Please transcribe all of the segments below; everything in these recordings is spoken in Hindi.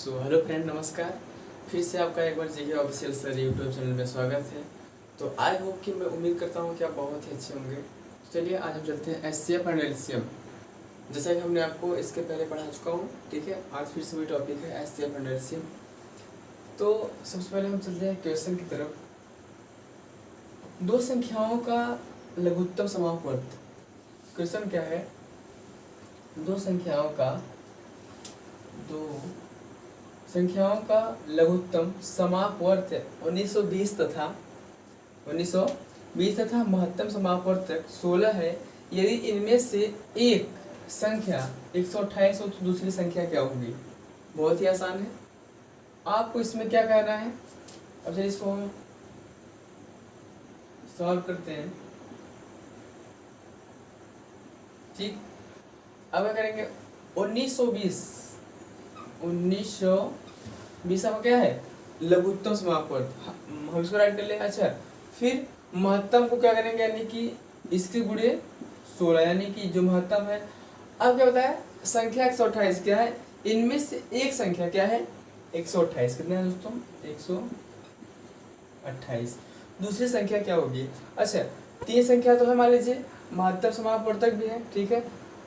हेलो फ्रेंड, नमस्कार। फिर से आपका एक बार GK official sir YouTube channel में स्वागत है। तो आई होप कि मैं उम्मीद करता हूँ कि आप बहुत ही अच्छे होंगे। तो चलिए आज हम चलते हैं एचसीएफ एंड एलसीएम, जैसा कि हमने आपको इसके पहले पढ़ा चुका हूँ। ठीक है, आज फिर से वही टॉपिक है एचसीएफ एंड एलसीएम। तो सबसे पहले हम चलते हैं क्वेश्चन की तरफ। दो संख्याओं का लघुत्तम समापवर्त। क्वेश्चन क्या है? दो संख्याओं का लघुत्तम समापवर्त 1920 तथा महत्तम समापवर्तक 16 है। यदि इनमें से एक संख्या 128 हो तो दूसरी संख्या क्या होगी? बहुत ही आसान है। आपको इसमें क्या कहना है? अब चलिए इसको हम सॉल्व करते हैं। ठीक, अब क्या करेंगे? 1920 अब क्या है? लघुत्तम समापवर्त। हम इसको राइट कर ले। अच्छा, फिर महत्तम को क्या करेंगे? यानी कि इसके गुणे 16, यानी कि जो महत्तम है। अब क्या बताया? संख्या 128 क्या है? इनमें से एक संख्या क्या है? 128। कितना है दोस्तों? 128। दूसरी संख्या क्या होगी? अच्छा, तीन संख्या तो है, मान लीजिए। महत्तम समापवर्तक भी है, ठीक है।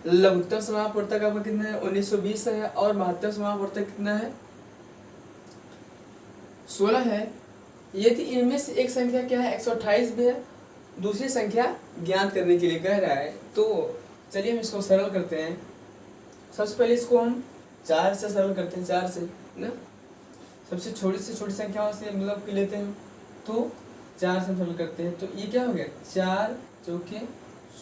लघुत्तम समापवर्तक आपका कितना है? 1920 है। और महत्तम समापवर्तक कितना है? 16 है। यदि इनमें से एक संख्या क्या है? 128 भी है। दूसरी संख्या ज्ञात करने के लिए कह रहा है। तो चलिए हम इसको सरल करते हैं। सबसे पहले इसको हम 4 से सरल करते हैं। 4 से ना, सबसे छोटी से छोटी संख्याओं से मतलब लेते हैं, तो 4 से सरल करते हैं। तो ये क्या हो गया? 4 चौके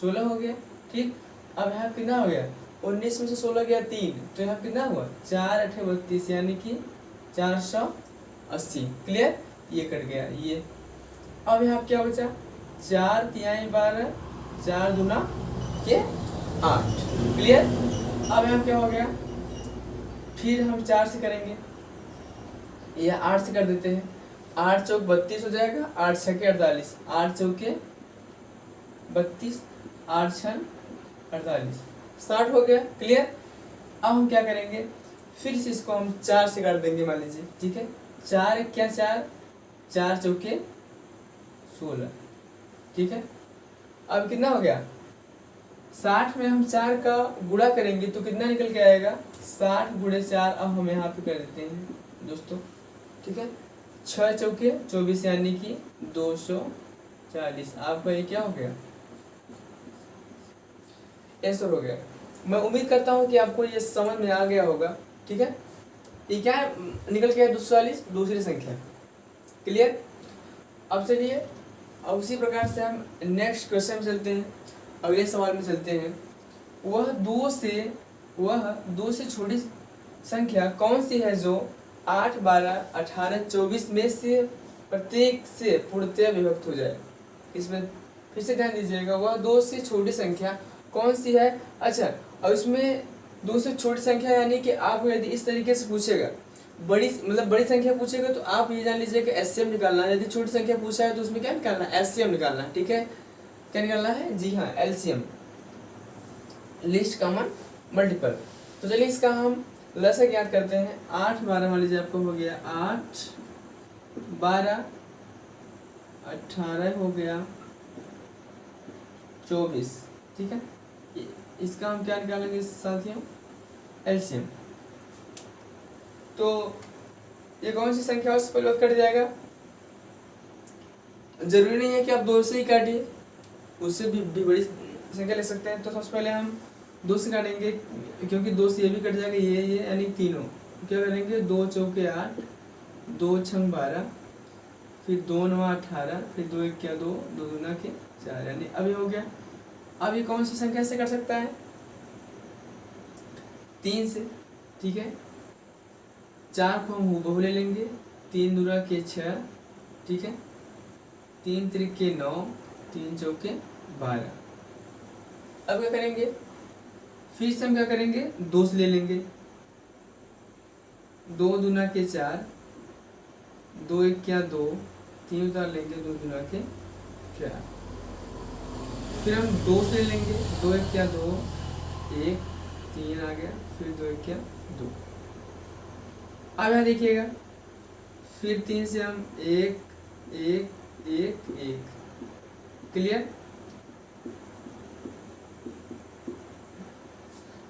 16 हो गया। ठीक, अब यहाँ कितना हो गया? 19 में से 16 गया 3, तो यहाँ कितना हुआ? 4 8 32, यानी कि 480। क्लियर? ये कट गया ये। अब यहाँ क्या बचा? 4 3 12, 4 दूना के 8। क्लियर? अब यहाँ क्या हो गया? फिर हम 4 से करेंगे या 8 से कर देते हैं। 8 चौक 32 हो जाएगा। 8 छके 48, 8 चौके 32, 8 छन 48, 60 हो गया। क्लियर? अब हम क्या करेंगे? फिर से इसको हम 4 से काट देंगे, मान लीजिए। ठीक है, 4 एक क्या 4, 4 चौके 16। ठीक है, अब कितना हो गया? 60 में हम 4 का गुणा करेंगे तो कितना निकल के आएगा? 60 गुणे 4। अब हम यहाँ पे कर देते हैं दोस्तों। ठीक है, 6 चौके 24, यानी कि 240। आपका ये क्या हो गया? आंसर हो गया। मैं उम्मीद करता हूँ कि आपको ये समझ में आ गया होगा। ठीक है, ये क्या है? निकल गया 240, दूसरी संख्या। क्लियर? अब चलिए, अब उसी प्रकार से हम नेक्स्ट क्वेश्चन में चलते हैं, अगले सवाल में चलते हैं। वह दो से छोटी संख्या कौन सी है जो 8 12 18 24 में से प्रत्येक से पूर्णतया विभक्त हो जाए? इसमें फिर से ध्यान दीजिएगा। वह 2 से छोटी संख्या कौन सी है? अच्छा, अब इसमें 2 से छोटी संख्या, यानी कि आपको यदि इस तरीके से पूछेगा, बड़ी संख्या पूछेगा, तो आप ये जान लीजिए कि एलसीएम निकालना है। यदि छोटी संख्या पूछा है तो उसमें क्या निकालना है? एलसीएम निकालना है। ठीक है, क्या निकालना है? जी हाँ, एलसीएम, लिस्ट कॉमन मल्टीपल। तो चलिए इसका हम लसा ज्ञात करते हैं। 8 12 मान लीजिए आपको हो गया 8 12 18 हो गया 24। ठीक है, इसका हम क्या निकालेंगे साथियों? एलसीएम। तो ये कौन सी संख्या उससे पहले कट जाएगा? जरूरी नहीं है कि आप 2 से ही काटिए, उससे भी बड़ी संख्या ले सकते हैं। तो सबसे पहले हम 2 से काटेंगे, क्योंकि 2 से ये भी कट जाएगा, ये यानी तीनों। क्या करेंगे? 2 चौके 8, 2 छंग 12, फिर 2 9 18, फिर 2 1 क्या 2, 2 दूना के 4, यानी अभी हो गया। अब ये कौन सी संख्या से कर सकता है? 3 से। ठीक है, 4 को हम हूबहू ले लेंगे। 3 दूना के 6, ठीक है, 3 त्रिक के 9, 3 चौके 12। अब क्या करेंगे? फिर से हम क्या करेंगे? 2 से ले लेंगे। 2 दूना के 4, 2 1 क्या 2, 3 उतार लेंगे, 2 दूना के 4। फिर हम 2 से ले लेंगे। 2 1 क्या 2, 1 3 आ गया, फिर 2 1 क्या 2। 2 दूना के 4, यानी अभी हो गया। अब ये कौन सी संख्या से कर सकता है? 3 से। ठीक है, 4 को हम हूबहू ले लेंगे। 3 दूना के 6, 2 1 क्या 2, 2 दूना के 4, यानी अभी हो गया। अब ये कौन सी संख्या से कर सकता है? 2 से। 2 दूना के 4, 2 1 क्या 2, 3 3 क्या 2, 2 दूना के 4, यानी अभी हो गया। अब ये कौन सी संख्या से कर सकता है? 3 से। 4 को हम हूबहू ले लेंगे। 3 दूना के 4, 2 1 क्या 2, 3 उतार लेंगे, 2 दूना के 4। फिर हम 2 से ले लेंगे। 2 1 क्या 2, 1 3 आ गया, फिर 2 1 क्या 2। अब यहाँ देखिएगा, फिर 3 से हम 1 1 1 1, क्लियर।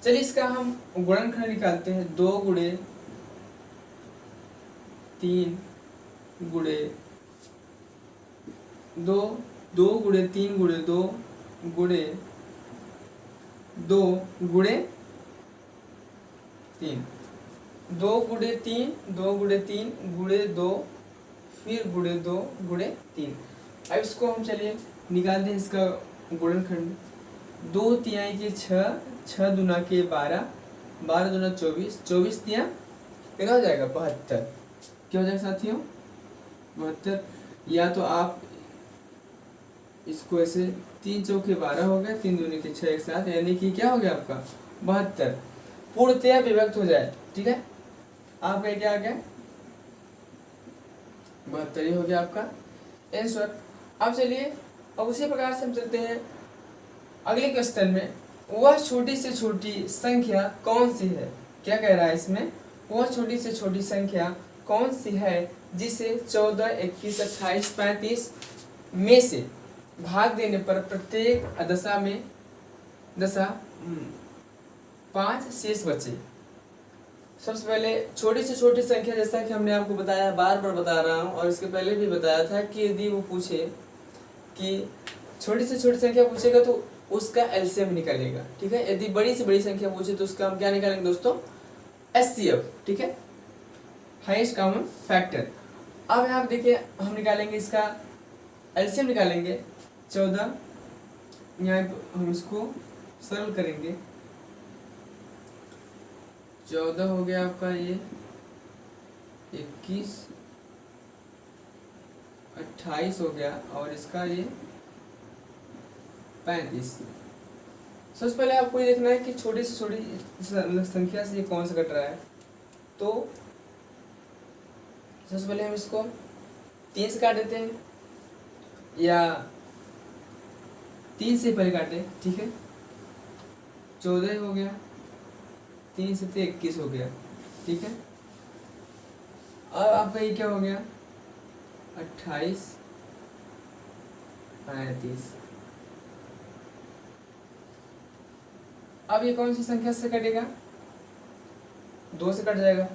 चलिए इसका हम गुणनखंड निकालते हैं। 2 गुणे 3 गुणे 2, 2 गुणे 3 गुणे 2 गुणे 2 गुणे 3, 2 गुणे 3 2 गुणे 3 गुणे 2 फिर गुणे 2 गुणे 3। अब इसको हम चलिए निकालते हैं इसका गुणनखंड। 2 तिहाई के 6, 6 दूना के 12, 12 दूना 24, 24 तिया कितना हो जाएगा 72। क्या हो जाएगा साथियों 72। या तो आप इसको ऐसे 3 चौके 12 हो गया, 3 दूनी के 6 एक साथ, यानी कि क्या हो गया आपका 72 पूर्णतया विभक्त हो जाए। ठीक है, आपका क्या आ गया 72 हो गया आपका आंसर। अब चलिए अब उसी प्रकार से हम चलते हैं अगले क्वेश्चन में। वह छोटी से छोटी संख्या कौन सी है? क्या कह रहा है इसमें, वह छोटी से छोटी संख्या कौन सी है जिसे 14, 21, 28, 35 में से भाग देने पर प्रत्येक दशा 5 शेष बचे। सबसे पहले छोटी से छोटी संख्या, जैसा कि हमने आपको बताया, बार बार बता रहा हूँ और इसके पहले भी बताया था कि यदि वो पूछे कि छोटी से छोटी संख्या पूछेगा तो उसका एलसीएम निकालेगा। ठीक है, यदि बड़ी से बड़ी संख्या पूछे तो उसका हम क्या निकालेंगे दोस्तों, एचसीएफ। ठीक है, हाईएस्ट कॉमन फैक्टर। अब यहाँ देखिए हम निकालेंगे इसका एलसीएम निकालेंगे 14, यहाँ हम इसको सरल करेंगे। 14 हो गया आपका ये, 21, 28 हो गया और इसका ये 35। सबसे पहले आपको ये देखना है कि छोटी से छोटी संख्या से ये कौन सा कट रहा है। तो सबसे पहले हम इसको 3 से काट देते हैं या 3 से पहले काटे। ठीक है, 14 हो गया, 3 से 21 हो गया। ठीक है, अब आपका ये क्या हो गया 28, 35। अब ये कौन सी संख्या से कटेगा, 2 से कट जाएगा।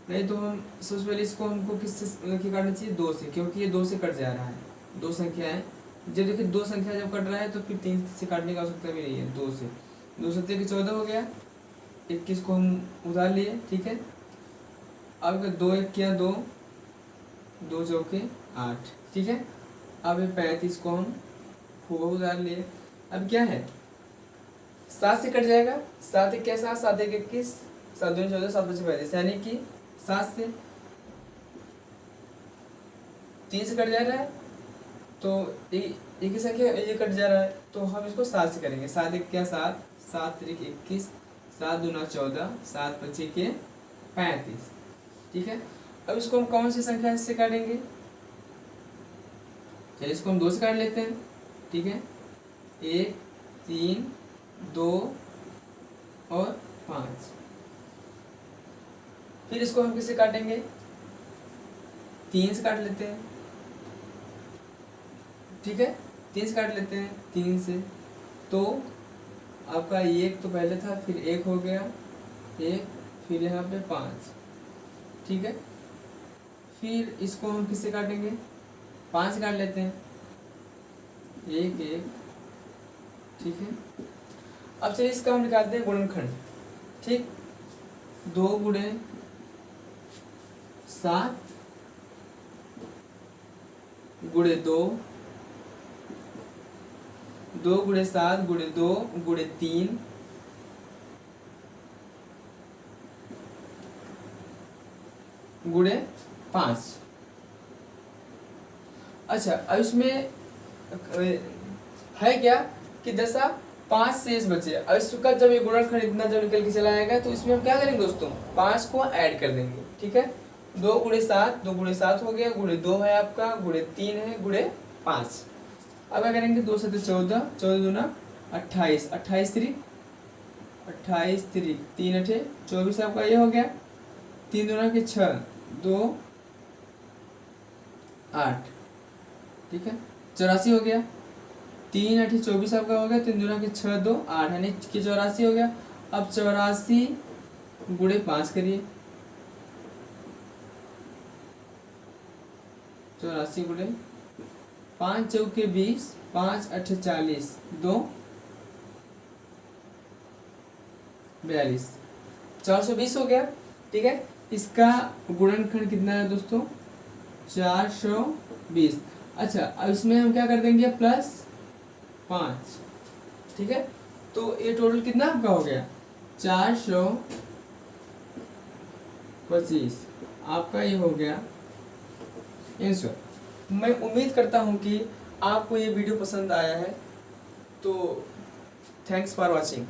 नहीं तो हम सबसे पहले इसको हमको किससे काटना चाहिए, 2 से, क्योंकि ये 2 से कट जा रहा है। 2 संख्या है, जब देखिए 2 संख्या जब कट रहा है तो फिर 3 से काटने की आवश्यकता भी नहीं है। 2 से 2 से 14 हो गया, 21 को हम उतार लिए। ठीक है, अब 2 1 किया 2, 2 चौके 8। ठीक है, अब 35 को हम खूब उतार लिए। अब क्या है 7 से कट जाएगा, 7 1 क्या 7, 7 1 21, 7 2 14, 7 5 35, यानी कि 7 से 3 से कट जा रहा है तो एक ही संख्या ये कट जा रहा है, तो हम इसको 7 से करेंगे। 7 1 क्या 7, 7 3 21, 7 दूना 14, 7 25 के 35। ठीक है, अब इसको हम कौन सी संख्या से काटेंगे, चलिए इसको हम 2 से काट लेते हैं। ठीक है, 1 3 2 और 5। फिर इसको हम किससे काटेंगे, 3 से काट लेते हैं। ठीक है, 3 से काट लेते हैं, 3 से। तो आपका 1 तो पहले था, फिर 1 हो गया 1, फिर यहाँ पे 5। ठीक है, फिर इसको हम किससे काटेंगे, 5 से काट लेते हैं, 1 1। ठीक है, अब चलिए इसका हम निकालते हैं गुणनखंड। ठीक, 2 गुणे 7 गुणे 2, 2 गुणे 7 गुणे 2 गुणे 3 गुणे 5। अच्छा, अब इसमें है क्या कि दशा 5 शेष बचे। अब इसका जब ये गुणनखंड इतना जब निकल के चला आएगा तो इसमें हम क्या करेंगे दोस्तों, 5 को ऐड कर देंगे। ठीक है, 2 गुणे 7, 2 गुणे 7 हो गया, गुणे 2 है आपका, गुणे 3 है, गुणे 5। अब क्या करेंगे, 2 से 14, 14 दूना 28, 28 3 3 8 24 आपका ये हो गया। 3 दूना के 6, 2 8, ठीक है 84 हो गया। 3 8 24 आपका हो गया। 3 दूना के 6, 2 8 यानी कि 84 हो गया। अब 84 गुणे 5 करिए, 84 गुणे 5 चौके 20, 5 8 40, 2 42, 420 हो गया, ठीक है। इसका गुणनखंड कितना है दोस्तों? 420। अच्छा अब इसमें हम क्या कर देंगे? प्लस 5, ठीक है। तो ये टोटल कितना आपका हो गया? 425 आपका ये हो गया आंसर। मैं उम्मीद करता हूँ कि आपको ये वीडियो पसंद आया है। तो थैंक्स फॉर वॉचिंग।